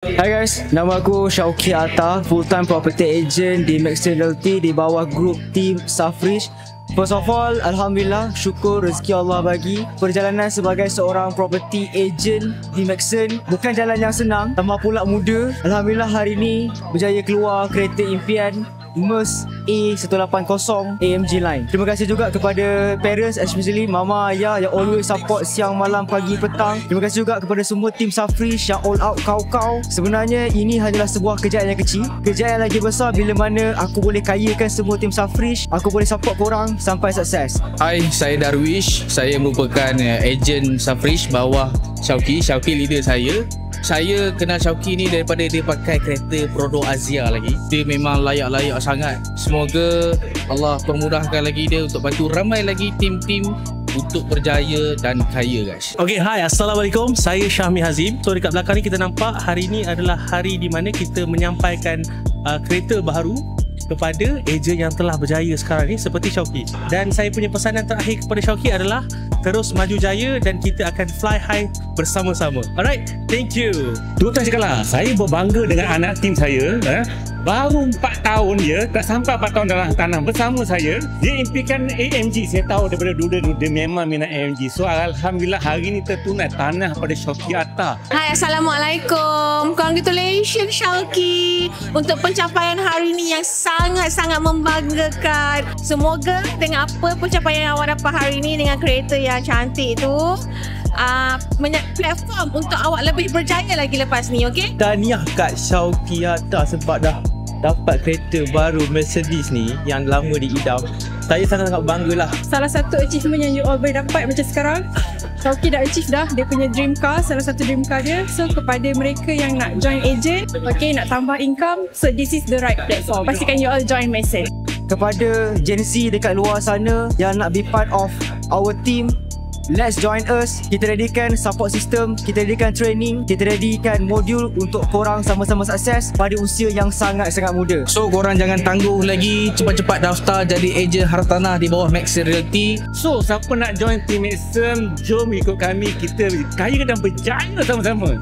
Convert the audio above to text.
Hai guys, nama aku Syauqi Atta, full-time property agent di Maxin Realty di bawah grup team Safrish. First of all, Alhamdulillah, syukur rezeki Allah bagi. Perjalanan sebagai seorang property agent di Maxin bukan jalan yang senang, tambah pula muda. Alhamdulillah hari ini berjaya keluar kereta impian Merz A180 AMG line. Terima kasih juga kepada parents, especially mama, ayah yang always support siang, malam, pagi, petang. Terima kasih juga kepada semua tim Safrish yang all out kau-kau. Sebenarnya ini hanyalah sebuah kejayaan yang kecil, kejayaan yang lagi besar bila mana aku boleh kayakan semua tim Safrish. Aku boleh support korang sampai sukses. Hai, saya Darwish. Saya merupakan ejen Safrish bawah Syauqi leader saya. Saya kenal Syauqi ni daripada dia pakai kereta Prodo Azia lagi. Dia memang layak-layak sangat. Semoga Allah permudahkan lagi dia untuk bantu ramai lagi tim-tim untuk berjaya dan kaya guys. Okay, hai, Assalamualaikum. Saya Syahmi Hazim. So dekat belakang ni kita nampak hari ni adalah hari di mana kita menyampaikan kereta baru kepada ejen yang telah berjaya sekarang ni seperti Syauqi. Dan saya punya pesanan terakhir kepada Syauqi adalah terus maju jaya dan kita akan fly high bersama-sama. Alright, thank you. Tuan-tuan sekalian, saya berbangga dengan anak tim saya. Baru 4 tahun dia, tak sampai 4 tahun dalam tanam bersama saya. Dia impikan AMG. Saya tahu daripada dulu dia memang minat AMG. So Alhamdulillah hari ni tertunai tanah pada Syauqi Atta. Hai, Assalamualaikum. Congratulations Syauqi untuk pencapaian hari ni yang sangat-sangat membanggakan. Semoga dengan apa pencapaian yang awak dapat hari ni dengan kereta yang cantik tu, platform untuk awak lebih berjaya lagi lepas ni, okey? Tahniah kat Syauqi Atta sebab dah dapat kereta baru Mercedes ni yang lama diidam. Saya sangat-sangat bangga lah. Salah satu achievement yang you all boleh dapat macam sekarang, Syauqi dah achieve dah dia punya dream car, salah satu dream car dia. So kepada mereka yang nak join agent, okay, nak tambah income, so this is the right platform. Pastikan you all join Maxin. Kepada Gen Z dekat luar sana yang nak be part of our team, let's join us. Kita readykan support system, kita readykan training, kita readykan modul untuk korang sama-sama sukses pada usia yang sangat-sangat muda. So korang jangan tangguh lagi, cepat-cepat daftar jadi ejen hartanah di bawah Maxin Realty. So siapa nak join tim Maxin, jom ikut kami. Kita kaya dan berjaya sama-sama.